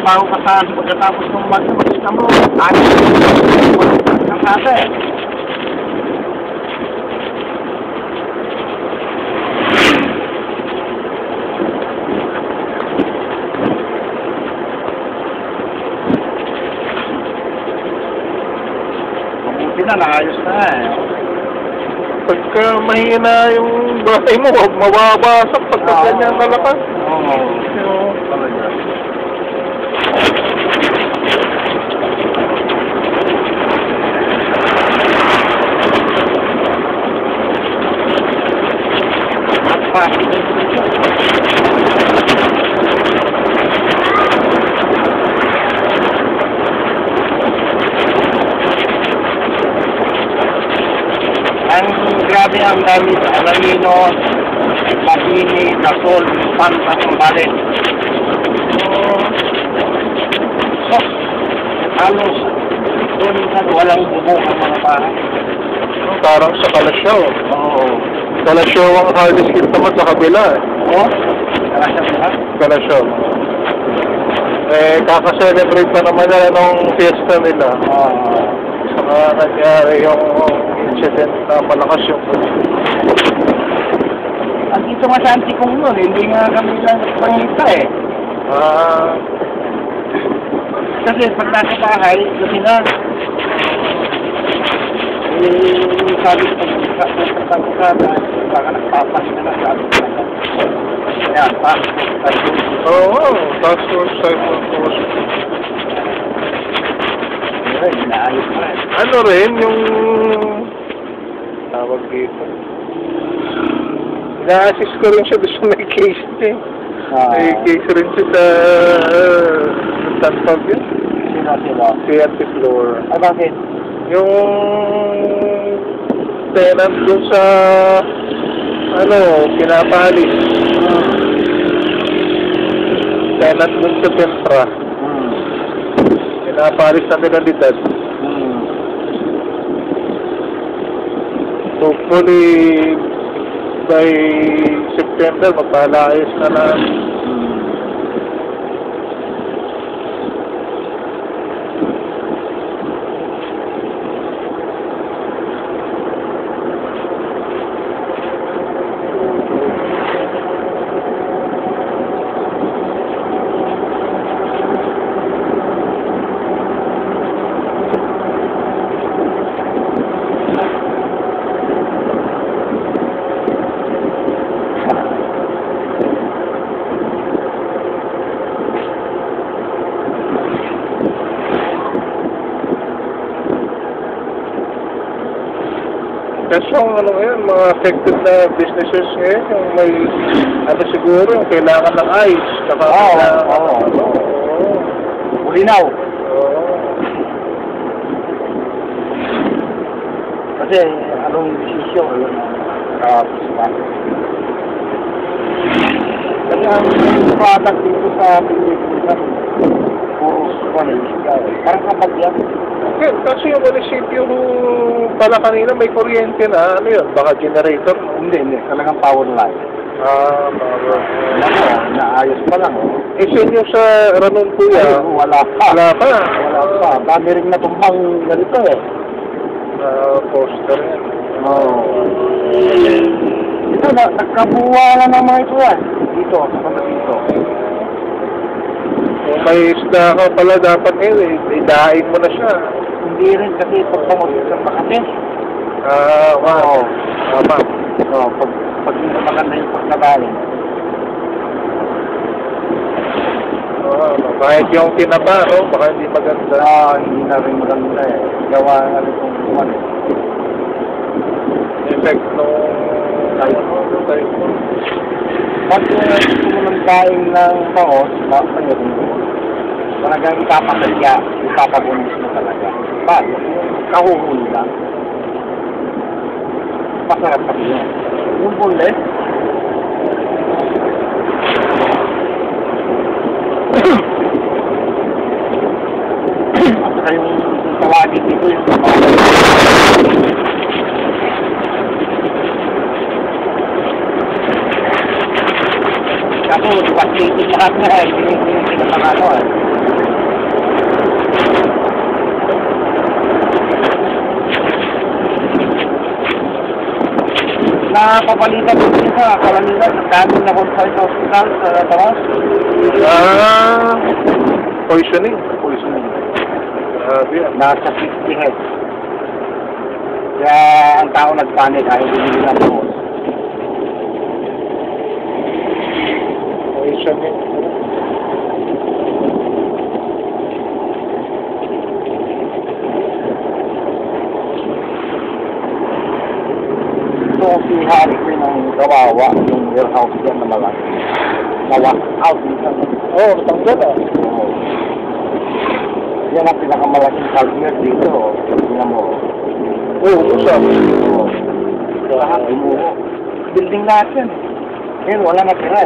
magtrabaho ka sa pagkatapos ng makita mo, ayos ang kasa eh. Mabuti na, naayos na eh. Pagka mahina yung bahay mo, mababasak pagka ganyan talakas. Oo. Talaga. Ang grabe ang dami sa Alaminos, Mabini, Gasol, Panta, Pambalit. So, halos doon walang bubong ang mga bahay. Parang sa Kalasyaw. Oo. Kalasyaw ang hardest hit naman sa kabila eh. Oo? Kalasyaw ba? Kalasyaw. Eh, kakaselebrate pa naman nila nung fiesta nila. Saka nangyari yung incident na malakas yung Ang dito nga sa Antikong nun, hindi nga kami lang pangita eh. Kasi pag nasa bahay, kasi na, sabi ko pag baka nagpapas na lang, sabi ko na. Ayan, passport. Oo, passport, cyber. Inaayos na rin. Ano rin yung tawag dito? Na-assist ko rin siya doon sa may case niya. May case rin siya sa Tantog yun. Sino? Si Auntie Flor. Ay, bakit? Yung tenant doon sa pinapalis. Tenant doon sa Pentra. Pinapalis na penalidad. Hopefully by September magpalayas na lang. Kasi yung mga affected na businesses ngayon, yung may, siguro, yung kailangan ng ice. Ulinaw. Kasi, anong desisyon? Kasi ang product dito sa Pilipinas, parang kapag yan. Okay, kasi yung munisipyo pala kanina may kuryente na, ano yun, baka generator? Hindi, talagang power line. Power. Naayos pa lang. Eh, sinyo sa Ramon Kuya? Wala pa. Wala pa? Wala pa. Dami rin natumbang ganito eh. Poster yan. Ito, nagkabuwa na naman ito yan. Dito. Kung may isda ka pala dapat idain mo na siya. Hindi rin kasi pagpamot sa Makati. Wow. Tama. Pag hindi maganda yung pagkabaling. Kahit yung tinapa, baka hindi maganda. Hindi na rin maganda eh. Gawa nga rin kung kumano. Effect nung typhoon. Pag gusto mo ng daing ng baos, talagang ipapabunis mo talaga. Bago, kahuhuli lang. Masarap kasi yun. Yung bullet, at yung tawagin dito yung ako, devastated lahat na eh. Hindi na pang ano eh. papalitan ko din sa kalamitan. Ang dami na konsay sa hospital sa Tawas. Poisoning. Poisoning. Grabe yan. Nasa 50 heads. Kaya ang tao nagpanik ayaw bumili ng Tawas. Poisoning. So, si Harry ko yung kawawa, yung warehouse yan na malaki. Out minsan. Oo, natanggal ah. Oo. Yan ang pinakamalaking caldeer dito. Tingnan mo. Oo, siya. Oo. Lahat umuho. Building lahat yan. Ngayon, wala na tira.